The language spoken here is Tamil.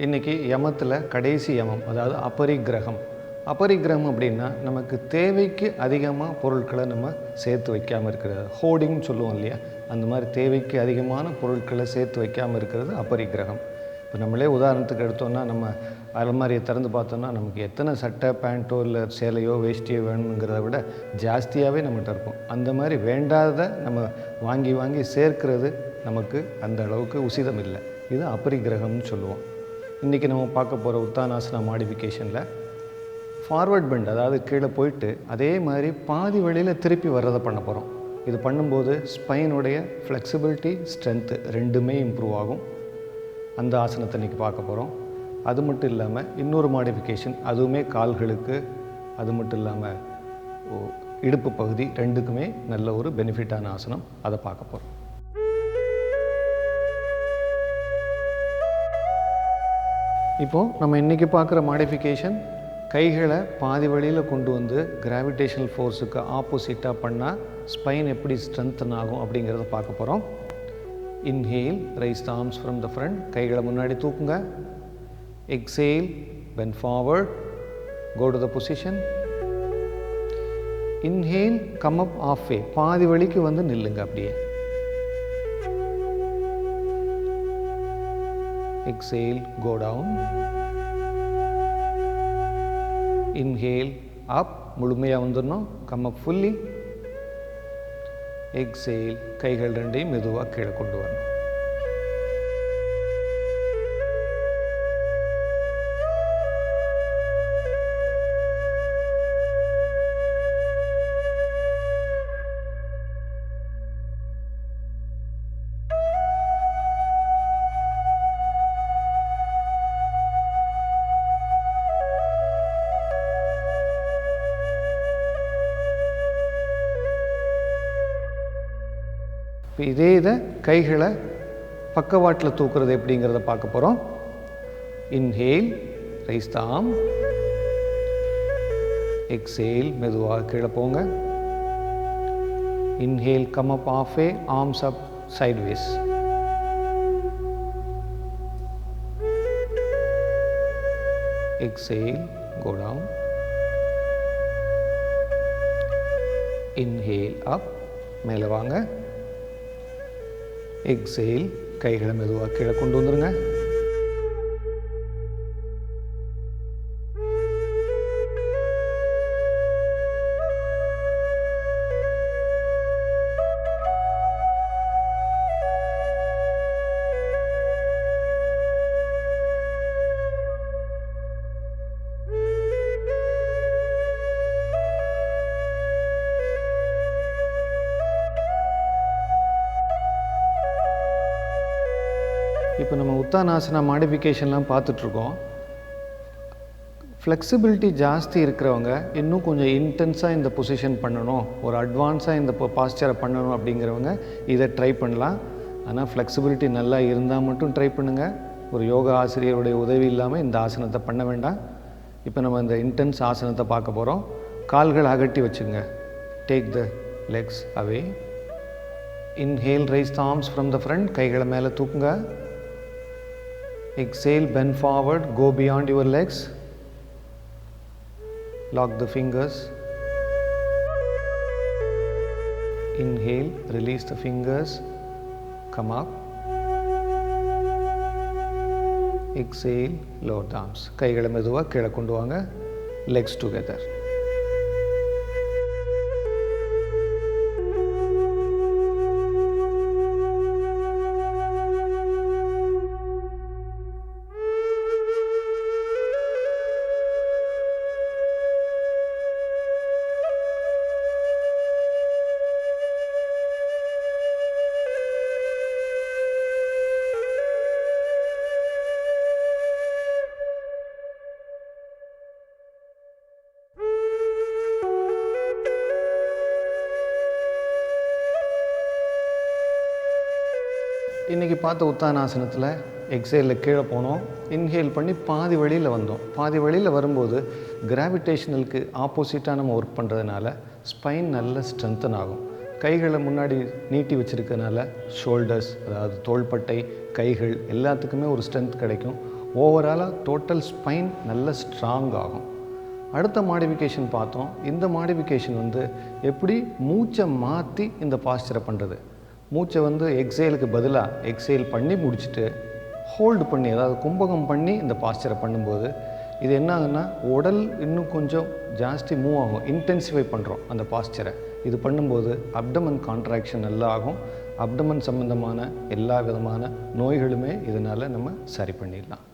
இன்றைக்கி யமத்தில் கடைசி யமம், அதாவது அபரிக்கிரகம். அபரிக்கிரகம் அப்படின்னா நமக்கு தேவைக்கு அதிகமாக பொருட்களை நம்ம சேர்த்து வைக்காமல் இருக்கிறது, ஹோர்டிங்னு சொல்லுவோம் இல்லையா, அந்த மாதிரி தேவைக்கு அதிகமான பொருட்களை சேர்த்து வைக்காமல் இருக்கிறது அபரிக்கிரகம். இப்போ நம்மளே உதாரணத்துக்கு எடுத்தோம்னா, நம்ம அலமாரியை திறந்து பார்த்தோம்னா நமக்கு எத்தனை சட்டை பேண்ட்டோ இல்லை சேலையோ வேஷ்டியோ வேணுங்கிறத விட ஜாஸ்தியாகவே நம்மகிட்ட இருக்கும். அந்த மாதிரி வேண்டாத நம்ம வாங்கி வாங்கி சேர்க்கிறது நமக்கு அந்த அளவுக்கு உசிதம் இல்லை. இது அபரிக்கிரகம்னு சொல்லுவோம். இன்றைக்கி நம்ம பார்க்க போகிற உத்தானாசனா மாடிஃபிகேஷனில் ஃபார்வர்ட் பெண்ட், அதாவது கீழே போயிட்டு அதே மாதிரி பாதி வழியில் திருப்பி வர்றதை பண்ண போகிறோம். இது பண்ணும்போது ஸ்பைனுடைய ஃப்ளெக்சிபிலிட்டி, ஸ்ட்ரென்த்து ரெண்டுமே இம்ப்ரூவ் ஆகும். அந்த ஆசனத்தை இன்றைக்கி பார்க்க போகிறோம். அது மட்டும் இல்லாமல் இன்னொரு மாடிஃபிகேஷன், அதுவுமே கால்களுக்கு, அது மட்டும் இல்லாமல் இடுப்பு பகுதி ரெண்டுக்குமே நல்ல ஒரு பெனிஃபிட்டான ஆசனம், அதை பார்க்க போகிறோம். இப்போது நம்ம இன்றைக்கி பார்க்குற மாடிஃபிகேஷன், கைகளை பாதி வழியில் கொண்டு வந்து கிராவிடேஷனல் ஃபோர்ஸுக்கு ஆப்போசிட்டாக பண்ணால் ஸ்பைன் எப்படி ஸ்ட்ரென்தன் ஆகும் அப்படிங்கிறத பார்க்க போகிறோம். Inhale, raise the arms from the front, கைகளை முன்னாடி தூக்குங்க. Exhale, bend forward, go to the position. Inhale, come up half way, பாதி வழிக்கு வந்து நில்லுங்க அப்படியே. Exhale, go down. Inhale, up, முழுமையாக வந்துடணும். Come up fully. Exhale, கைகள் ரெண்டையும் மெதுவாக கீழே கொண்டு வரணும். இப்போ இதே இதை கைகளை பக்கவாட்டில் தூக்குறது எப்படிங்கிறத பார்க்க போகிறோம். Inhale, raise the arm. Exhale, மெதுவாக கீழே போங்க. Inhale, come up half way, arms up sideways. Exhale, go down. Inhale, up, மேலே வாங்க. எக்ஸேல், கைகளை மெதுவாக கீழே கொண்டு வந்துடுங்க. இப்போ நம்ம உத்தானாசனா மாடிஃபிகேஷன்லாம் பார்த்துட்ருக்கோம். ஃப்ளெக்சிபிலிட்டி ஜாஸ்தி இருக்கிறவங்க இன்னும் கொஞ்சம் இன்டென்ஸாக இந்த பொசிஷன் பண்ணணும், ஒரு அட்வான்ஸாக இந்த பாஸ்டரை பண்ணணும் அப்படிங்கிறவங்க இதை ட்ரை பண்ணலாம். ஆனால் ஃப்ளெக்சிபிலிட்டி நல்லா இருந்தால் மட்டும் ட்ரை பண்ணுங்கள். ஒரு யோகா ஆசிரியருடைய உதவி இல்லாமல் இந்த ஆசனத்தை பண்ண வேண்டாம். இப்போ நம்ம இந்த இன்டென்ஸ் ஆசனத்தை பார்க்க போகிறோம். கால்கள் அகட்டி வச்சுங்க. Take the legs away. Inhale, raise the arms from the front, கைகளை மேலே தூக்குங்க. Exhale, bend forward, go beyond your legs. Lock the fingers. Inhale, release the fingers. Come up. Exhale, lower the arms. கைகளை மெதுவாக கீழே கொண்டு வாங்க. Legs together. இன்றைக்கி பார்த்த உத்தானாசனத்தில் எக்ஸேலில் கீழே போனோம். இன்ஹேல் பண்ணி பாதி வழியில் வந்தோம். பாதி வழியில் வரும்போது கிராவிடேஷனலுக்கு ஆப்போசிட்டாக நம்ம ஒர்க் பண்ணுறதுனால ஸ்பைன் நல்ல ஸ்ட்ரென்தன் ஆகும். கைகளை முன்னாடி நீட்டி வச்சுருக்கனால ஷோல்டர்ஸ், அதாவது தோள்பட்டை, கைகள் எல்லாத்துக்குமே ஒரு ஸ்ட்ரென்த் கிடைக்கும். ஓவராலாக டோட்டல் ஸ்பைன் நல்ல ஸ்ட்ராங் ஆகும். அடுத்த மாடிஃபிகேஷன் பார்த்தோம். இந்த மாடிஃபிகேஷன் வந்து எப்படி மூச்சை மாற்றி இந்த பாஸ்டரை பண்ணுறது. மூச்சை வந்து எக்ஸேலுக்கு பதிலாக எக்ஸேல் பண்ணி முடிச்சுட்டு ஹோல்டு பண்ணி, அதாவது கும்பகம் பண்ணி இந்த பாஸ்டரை பண்ணும்போது இது என்ன ஆகுன்னா உடல் இன்னும் கொஞ்சம் ஜாஸ்தி மூவ் ஆகும், இன்டென்சிஃபை பண்ணுறோம் அந்த பாஸ்டரை. இது பண்ணும்போது அப்டமன் கான்ட்ராக்ஷன் நல்லா ஆகும். அப்டமன் சம்பந்தமான எல்லா விதமான நோய்களுமே இதனால் நம்ம சரி பண்ணிடலாம்.